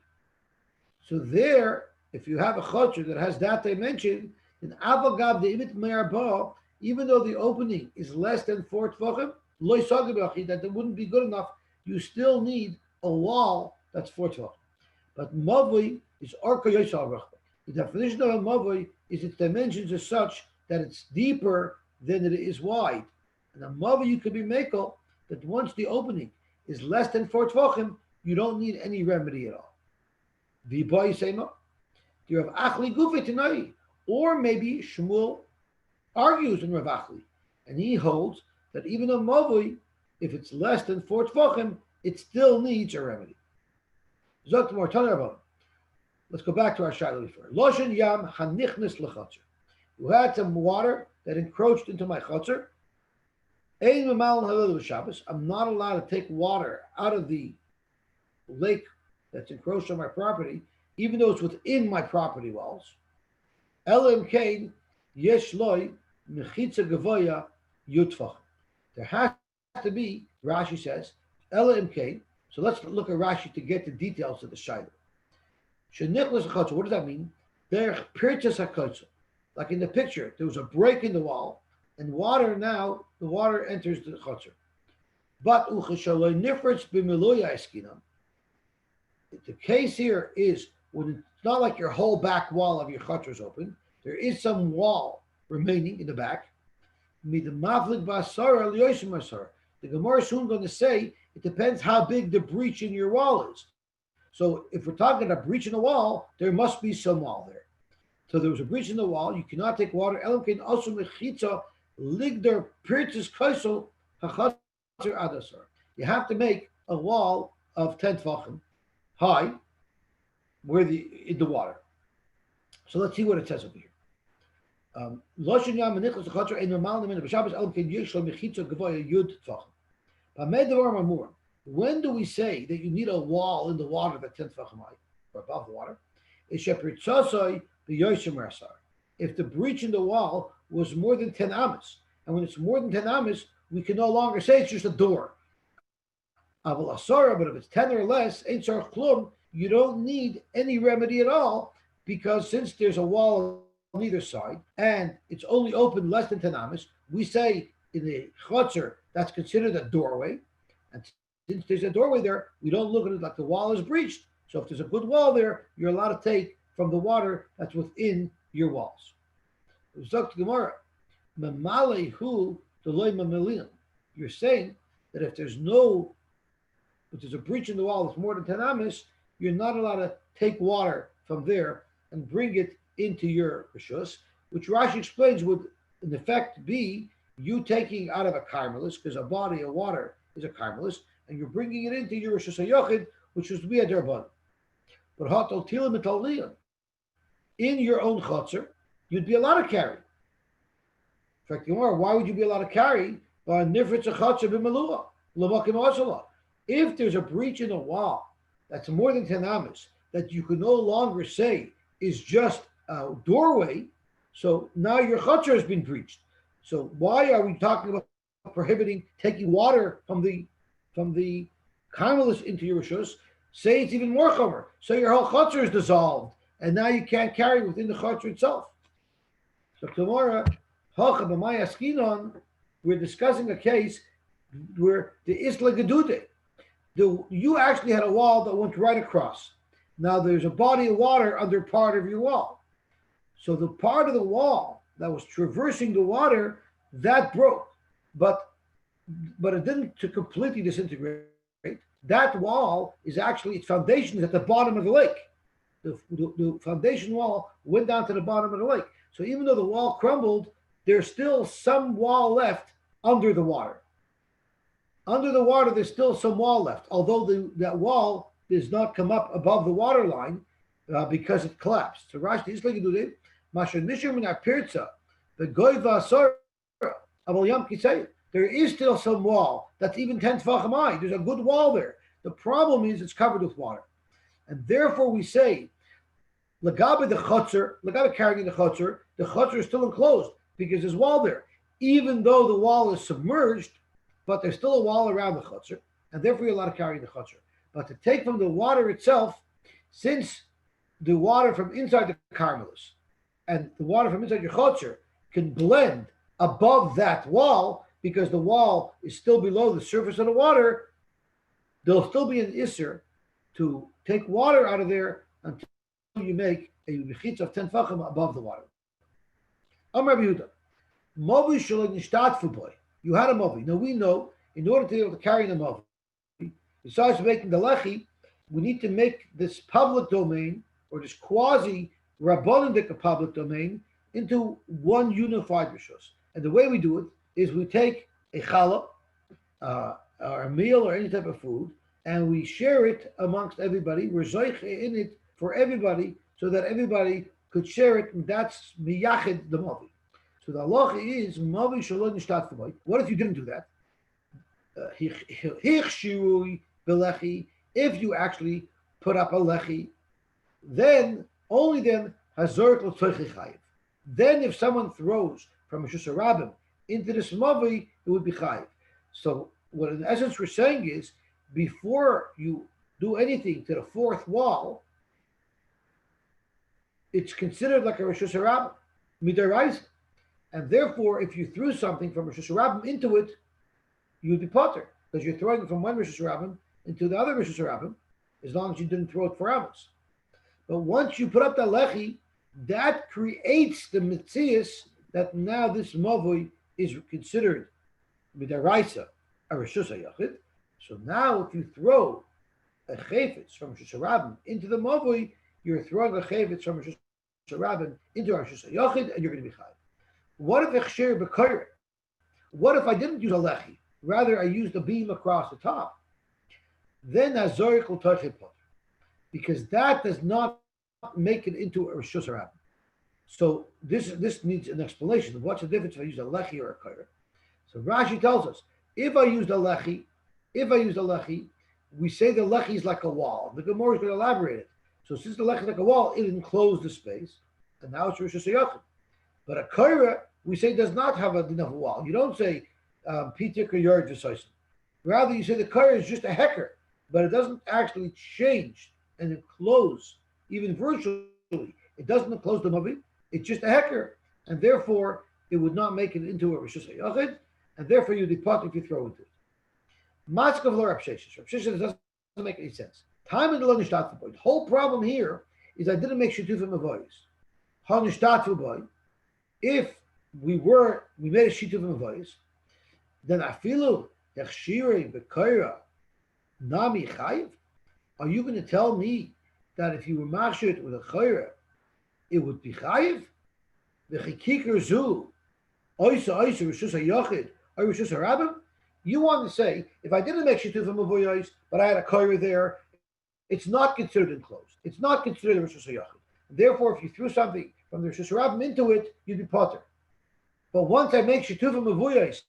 So there, if you have a chotzer that has that dimension, in avagav de'imit me'arba, even though the opening is less than 4 tvachim, loy sagabachi, that it wouldn't be good enough, you still need a wall that's 4 tvachim. But mavui is arka yosal rachbay. The definition of a mavui is its dimensions are such that it's deeper than it is wide. And a mavui you could be mekel that once the opening is less than 4 tvachim, you don't need any remedy at all. V'boy sema, you have achli gufe tonight, or maybe Shmuel argues in Rav Achli, and he holds that even a mavui, if it's less than 4 tvachim, it still needs a remedy. Zok more tanarabon. Let's go back to our shaila before. Loshen yam hanichnis lechotzer. You had some water that encroached into my chotzer. Ein memal halil Shabbos. I'm not allowed to take water out of the lake that's encroached on my property, even though it's within my property walls. Elam kain yesh loy mechitza gavoya yutfach. There has to be, Rashi says, Elam kain. So let's look at Rashi to get the details of the shaila. Shenichlas chotzer. What does that mean? There pirchas hakotzer. Like in the picture, there was a break in the wall, and the water enters the chotzer. But uchashaloi nifritz b'miloya eskinam. The case here is when it's not like your whole back wall of your chotzer is open. there is some wall remaining in the back. The Gemara is soon going to say it depends how big the breach in your wall is. So if we're talking about a breach in the wall, there must be some wall there. So there was a breach in the wall. You cannot take water. You have to make a wall of 10 tefachim high, in the water. So let's see what it says over here. When do we say that you need a wall in the water that's 10 tefachim high, or above the water? If the breach in the wall was more than 10 amas, and when it's more than 10 amas, we can no longer say it's just a door. But if it's 10 or less, you don't need any remedy at all, because since there's a wall on either side and it's only open less than 10 amas, we say in the chotzer that's considered a doorway. And since there's a doorway there, we don't look at it like the wall is breached. So if there's a good wall there, you're allowed to take from the water that's within your walls. You're saying that if there's a breach in the wall that's more than 10 amas, you're not allowed to take water from there and bring it into your rishus, which Rashi explains would in effect be you taking out of a karmelis, because a body of water is a karmelis, and you're bringing it into your rishus hayochid, which is to be a derban. But hatal tilim etalian, in your own chotzer, you'd be allowed to carry. In fact, why would you be allowed to carry? If there's a breach in a wall that's more than 10 amas, that you can no longer say is just a doorway, so now your chutzner has been breached. So why are we talking about prohibiting taking water from the carmelis into your rishus? Say it's even more chomer. So your whole chutzner is dissolved, and now you can't carry within the chutzner itself. So tomorrow, we're discussing a case where the isla gedude, you actually had a wall that went right across. Now there's a body of water under part of your wall. So the part of the wall that was traversing the water, that broke. But it didn't to completely disintegrate. That wall is actually, its foundation is at the bottom of the lake. The foundation wall went down to the bottom of the lake. So even though the wall crumbled, there's still some wall left under the water. Under the water, there's still some wall left, although that wall does not come up above the water line because it collapsed. So Rashi is like to do it. There is still some wall that's even 10 tefachim high. There's a good wall there. The problem is it's covered with water. And therefore we say, Lagabe the chotzer, Lagabe carrying the chotzer is still enclosed because there's wall there. Even though the wall is submerged, but there's still a wall around the chotzer, and therefore you're allowed to carry the chotzer. But to take from the water itself, since the water from inside the carmelis and the water from inside your chotzer can blend above that wall, because the wall is still below the surface of the water, there'll still be an isser to take water out of there until you make a mechitza of 10 tefachim above the water. Amar Yehuda, Movi shalom nishtatfu boy. You had a movi. Now we know, in order to be able to carry the movi, besides making the lechi, we need to make this public domain, or this quasi-rabbinic public domain, into one unified rishus. And the way we do it is we take a challah, or a meal, or any type of food, and we share it amongst everybody. We're zoich in it for everybody, so that everybody could share it, and that's miyachid the movi. So the halacha is movi shalom nishtat f'boy. What if you didn't do that? If you actually put up a lechi, then only then hazort l'tzoich. Then if someone throws from a shus harabim into this movi, it would be chayiv. So what in essence we're saying is, before you do anything to the fourth wall, it's considered like a Rosh Hashanah midaraisa, and therefore, if you threw something from Rosh Hashanah into it, you would be potter, because you're throwing it from one Rosh Hashanah into the other Rosh Hashanah, as long as you didn't throw it for amos. But once you put up the lechi, that creates the mitzias that now this mavui is considered midaraisa a reshus hayachid. So now, if you throw a chayfetz from Rishus Harabim into the mavui, you're throwing a chayfetz from Rishus Harabim into a reshus hayachid, and you're going to be chayav. What if echsher b'koyre? What if I didn't use a lechi? Rather, I used a beam across the top. Then azorik will touch it, because that does not make it into a reshus harabim. So this needs an explanation of what's the difference if I use a lechi or a koyre. So Rashi tells us if I used a lechi, we say the lechi is like a wall. The Gemara is going to elaborate it. So since the lechi is like a wall, it enclosed the space, and now it's reshus hayachid. But a koyre, we say, does not have enough wall. You don't say pitik or yard v'soisim. Rather, you say the koyre is just a hecker, but it doesn't actually change and enclose, even virtually. It doesn't enclose the mavi. It's just a hecker, and therefore it would not make it into a reshus hayachid, and therefore you depart if you throw into it. Matzkav lo Rav Sheshes. Rav Sheshes doesn't make any sense. Time in the lo nishtatfu boy. The whole problem here is I didn't make shitufim avoyos. Ha nishtatfu boy. If we made a shitufim avoyos, then afilu hechshirei b'koyra nami chayiv. Are you going to tell me that if you were mashit with a koyra, it would be chayiv? The chikikar zu oisa reshus hayachid or reshus harabim. You want to say, if I didn't make shitufim avoyos, but I had a koyra there, it's not considered enclosed. It's not considered a reshus hayachid. Therefore, if you threw something from the reshus harabim into it, you'd be potter. But once I make shitufim avoyos,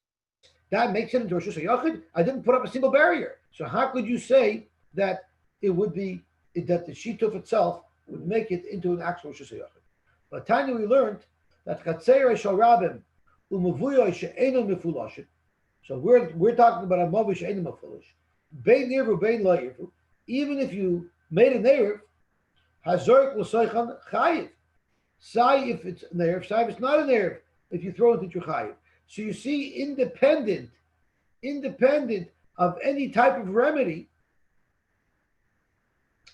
that makes it into a reshus hayachid. I didn't put up a single barrier. So how could you say that it would be that the shituf itself would make it into an actual reshus hayachid? But Tanya, we learned that chatzeir shel rabim u'mavuyoy she'eino mefulashit. So we're talking about a mavi she'eino mefulish. Bein nirvu, bein lo yirvu. Even if you made an erev, hazorik l'soichan chayiv. Sai if it's an erev, sai if it's not an erev. If you throw it into your chayiv. So you see, independent of any type of remedy,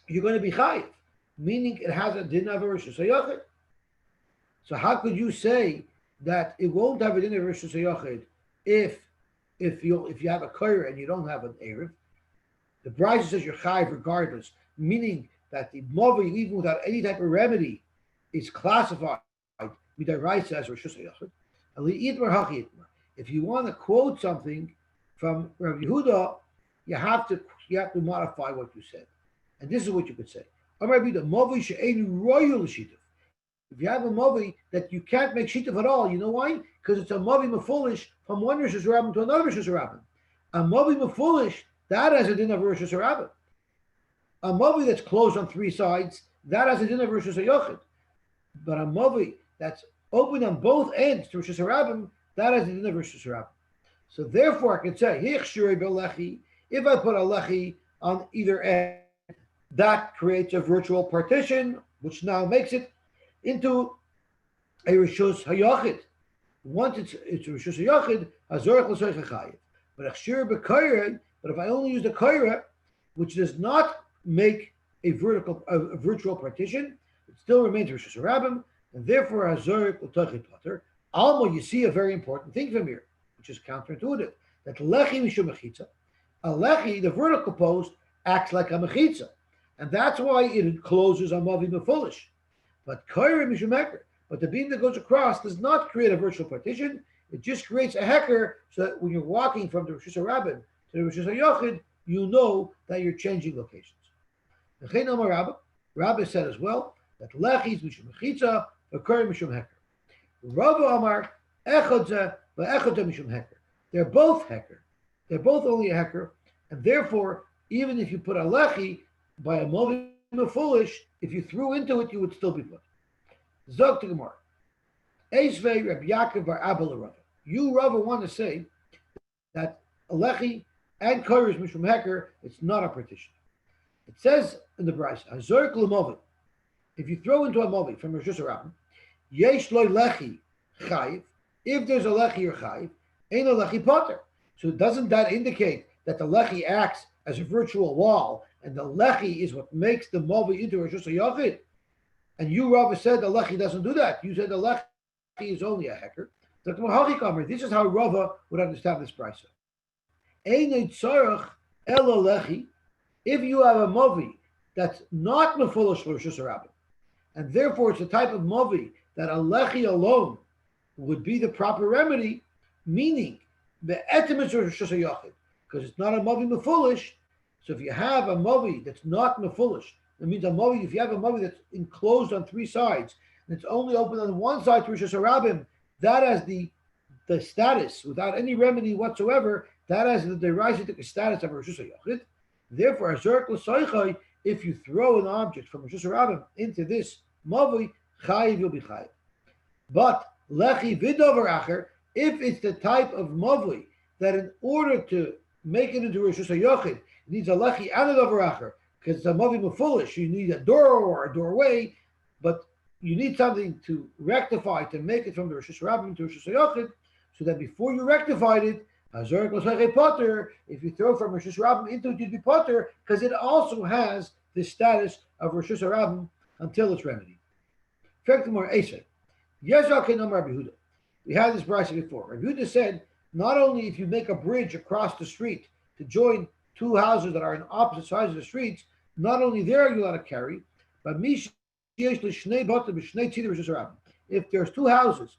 you're going to be chayiv, meaning it has a din of a reshus hayachid. So how could you say that it won't have a din of a reshus hayachid if you have a koyre and you don't have an erev? The Brisa says you're chayiv regardless, meaning that the mavi, even without any type of remedy, is classified midaraisa as reshus hayachid. If you want to quote something from Rav Yehuda, you have to modify what you said, and this is what you could say. If you have a mavi that you can't make shituf at all, you know why? Because it's a mavi mefulish from one reshus harabim to another reshus harabim. A mavi mefulish, that has a din of reshus harabim. A mavi that's closed on three sides, that has a din of reshus hayachid. But a mavi that's open on both ends to reshus harabim, that has a din of reshus harabim. So therefore, I can say if I put a lechi on either end, that creates a virtual partition, which now makes it into a reshus hayachid. Once it's reshus hayachid, hazorach l'soich hachayiv. But if I only use the koyre, which does not make a virtual partition, it still remains reshus harabim, and therefore hazorach l'toich potter. Alma, you see a very important thing from here, which is counterintuitive. That lechi mishum mechitza, a lechi, the vertical post, acts like a mechitza, and that's why it closes on mavi mefulish. But koyre mishum heker, but the beam that goes across does not create a virtual partition. It just creates a heker, so that when you're walking from the reshus harabim to the reshus hayachid, you know that you're changing locations. Rabbi said as well that lechi is mishum mechitza, but koyre mishum heker. Rava Amar echadza v'echadza mishum heker. They're both heker. They're both only a heker, and therefore, even if you put a lechi by a mavi mefulish, if you threw into it, you would still be put. Zog to Gemara. Eisvei Reb Yaakov bar Abba Rava. You Rava want to say that a lechi and koyre is mishum heker. It's not a partition. It says in the Brisa, Hazorik l'mavi. If you throw into a mavi from reshus harabim, yesh loy lechi chayiv. If there's a lechi or chayiv, ain't a lechi potter. So doesn't that indicate that the lechi acts as a virtual wall, and the lechi is what makes the mavi into a reshus hayachid? And you, Rava, said the lechi doesn't do that. You said the lechi is only a hecker. This is how Rava would understand this brisa. If you have a movi that's not mefulish for Rishus Harabim, and therefore it's a type of movi that a lechi alone would be the proper remedy, meaning the etimus Rishus Hayachid, because it's not a movi mefulish. So if you have a movi that's not mefulish, that means a movi. If you have a movi that's enclosed on three sides and it's only open on one side to Rishus Harabim, that has the status without any remedy whatsoever. That has the derisive status of a Rishus Hayachid. Therefore, if you throw an object from Rishus Harabim into this mavi, chayiv, you'll be chayiv. But lechi vidover acher, if it's the type of mavi that in order to make it into Rishus Hayachid, it needs a lechi and a dover acher, because it's a mavi mefulish, you need a door or a doorway, but you need something to rectify to make it from the Rishus Harabim to Rishus Hayachid, so that before you rectified it, if you throw from Rishus Harabim into it, you'd be potter, because it also has the status of Rishus Harabim until it's remedied. We had this brisa before. Rabbi Yehuda said, not only if you make a bridge across the street to join two houses that are on opposite sides of the streets, not only there are you allowed to carry, but if there's two houses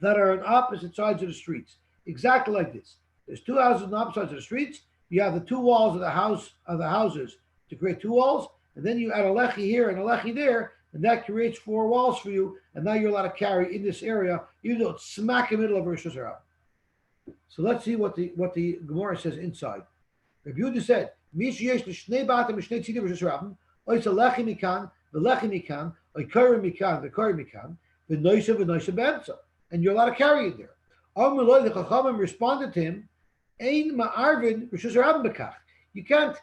that are on opposite sides of the streets, exactly like this. There's two houses on opposite sides of the streets. You have the two walls of the houses to create two walls, and then you add a lechi here and a lechi there, and that creates four walls for you. And now you're allowed to carry in this area, even though it's smack in the middle of Rishus Harabim. So let's see what the Gemara says inside. Rabbi Yehuda said, "Mish yesh l'shnei batim v'shnei tzidim Rishus Harabim, ois a lechi mikan, v'lechi mikan, oikari mikan, v'kari mikan, v'noisa be'emtza," and you're allowed to carry it there. The Chachamim responded to him, "Ein ma'arvin Rishus Harabim bekach." You can't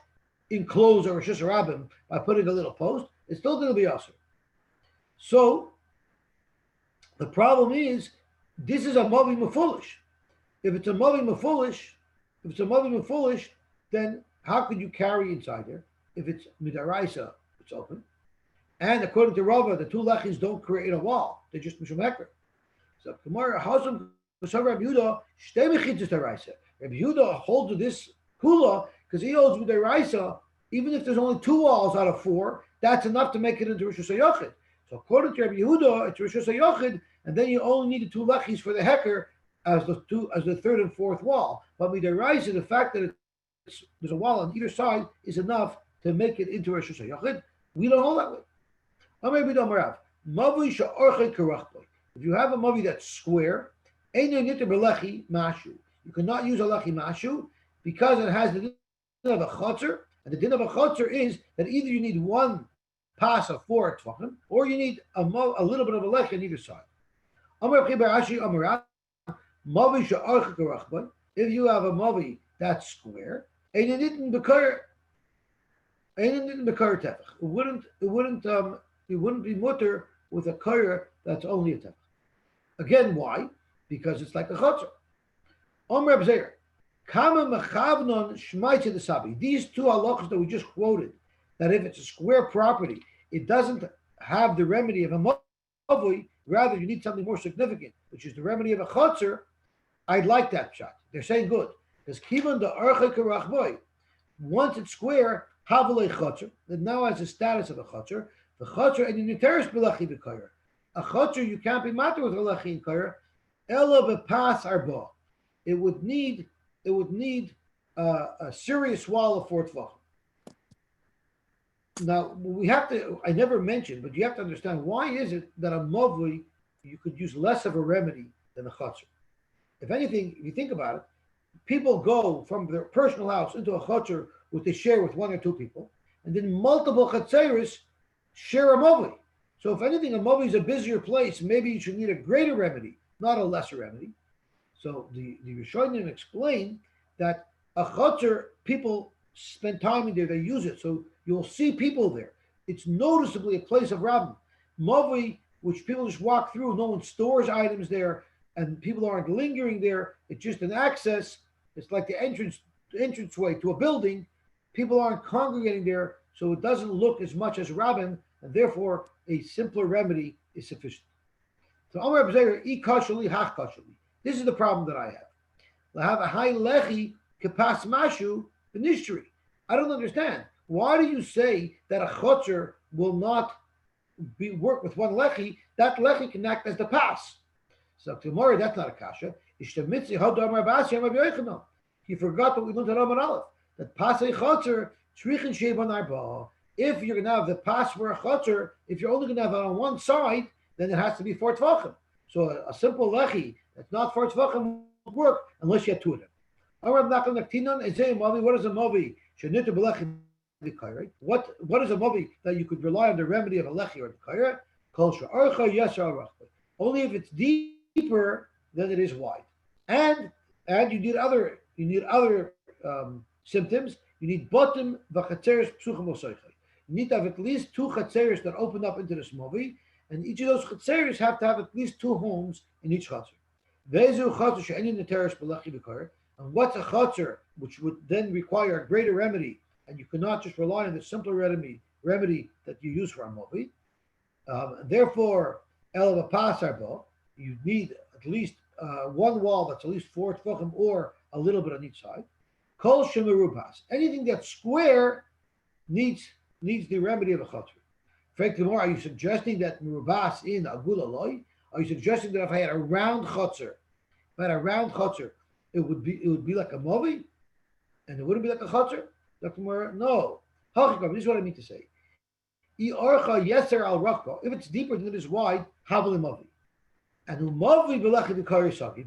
enclose a Rishus Harabim by putting a little post. It's still going to be usher. So the problem is, this is a mavi mefulish. If it's a mavi mefulish, then how could you carry inside there? If it's midaraisa, it's open. And according to Rava, the two lechis don't create a wall; they're just mishum heker. So Gemara, Hasam, Rabbi Yehuda, shtei mechitzos deraisa. Rabbi Yehuda holds to this kula because he holds with deraisa. Even if there's only two walls out of four, that's enough to make it into Rishus Hayachid. So according to Rabbi Yehuda, it's Rishus Hayachid, and then you only need the two lechis for the heker as the third and fourth wall. But midaraisa, the fact that there's a wall on either side is enough to make it into Rishus Hayachid. We don't hold that way. If you have a mavi that's square, you cannot use a lechi mashu because it has the din of a chotzer, and the din of a chotzer is that either you need one pass of 4 tefachim, or you need a little bit of a lechi on either side. If you have a mavi that's square, it wouldn't be mutter with a koyer that's only a tefach. Again, why? Because it's like a chotzer. These two halachas that we just quoted, that if it's a square property, it doesn't have the remedy of a mavui, rather you need something more significant, which is the remedy of a chotzer. I'd like that shot. They're saying good. Because kivan the archa karachboy, once it's square, havalei chotzer, it now has the status of a chotzer. The chotzer and the niteris b'lechi v'koyer. A chotzer you can't be matter with a lechi and koyer. Ela b'pas arba. It would need a serious wall of 4 tefachim. Now we have to. I never mentioned, but you have to understand why is it that a mavui you could use less of a remedy than a chotzer. If anything, if you think about it, people go from their personal house into a chotzer which they share with 1 or 2 people, and then multiple chatzeris share a mavi. So if anything, a mavi is a busier place. Maybe you should need a greater remedy, not a lesser remedy. So the Rishonim explain that a chotzer, people spend time in there, they use it. So you'll see people there. It's noticeably a place of rabbin. Mavi, which people just walk through, no one stores items there, and people aren't lingering there. It's just an access. It's like the entranceway to a building. People aren't congregating there, so it doesn't look as much as rabbin and therefore a simpler remedy is sufficient. So Amar Abzeir, I kashali hach kashali. This is the problem that I have. I have a high lechi kapas mashu b'nishtri. I don't understand. Why do you say that a chotzer will not work with one lechi? That lechi can act as the pass. So tomorrow, that's not a kasha. He forgot what we learned at Roman Aleph, that pasei chotzer tzrichin sheban arba. If you're going to have the pass for a chotzer, if you're only going to have it on one side, then it has to be 4 tvachim. So a simple lechi that's not 4 tvachim won't work unless you have 2 of them. What is a movi? What is a movi that you could rely on the remedy of a lechi or the kaira? Only if it's deeper than it is wide, and you need other symptoms. You need bottom v'chatzeres psuchim osoichai. You need to have at least 2 chatzeres that open up into this movi, and each of those chatzeres have to have at least 2 homes in each chatzer. And what's a chotzer which would then require a greater remedy, and you cannot just rely on the simpler remedy that you use for a movi. Therefore, el v'pasarbo, you need at least one wall that's at least 4 tefachim or a little bit on each side. Kol shemerubas, anything that's square needs the remedy of a chotzer. Furthermore, are you suggesting that merubas in agula loy? Are you suggesting that if I had a round chotzer, it would be like a movi, and it wouldn't be like a chotzer? No. This is what I mean to say. If it's deeper than it is wide, havli movi. And umovi b'lechi b'karisag.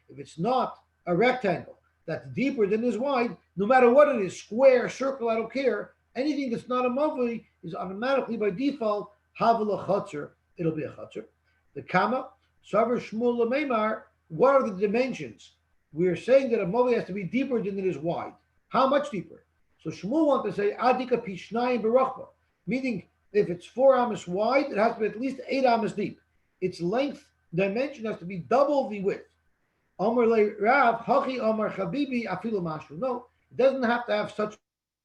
If it's not a rectangle that's deeper than it is wide, no matter what it is, square, circle, I don't care. Anything that's not a movi is automatically by default havli chotzer. It'll be a chotzer. The kama savar shmuel lemeimar. What are the dimensions? We are saying that a movi has to be deeper than it is wide. How much deeper? So Shmuel wants to say adika pishnayim berachba, meaning if it's 4 amos wide, it has to be at least 8 amos deep. Its length dimension has to be double the width. Amar le Rav hachi amar chabibi afilu mashru. No, it doesn't have to have such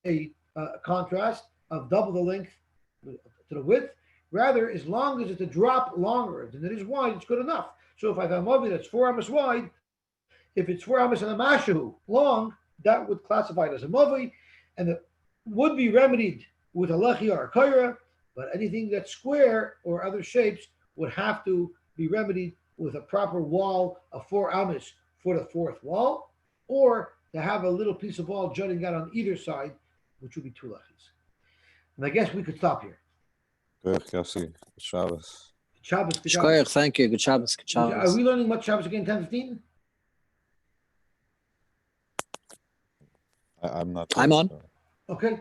a contrast of double the length to the width. Rather, as long as it's a drop longer than it is wide, it's good enough. So if I have a movi that's 4 amos wide, if it's 4 amos and a mashu long, that would classify it as a movi, and it would be remedied with a lechi or a kaira, but anything that's square or other shapes would have to be remedied with a proper wall of 4 amos for the 4th wall, or to have a little piece of wall jutting out on either side, which would be 2 lechis. And I guess we could stop here. Good, Yosy. Good Shabbos. Shabbos, good Shkoyach, Shabbos. thank you. Good Shabbos. Good Are Shabbos. we learning much Shabbos again, 10:15? I'm not. I'm on. sure. Okay.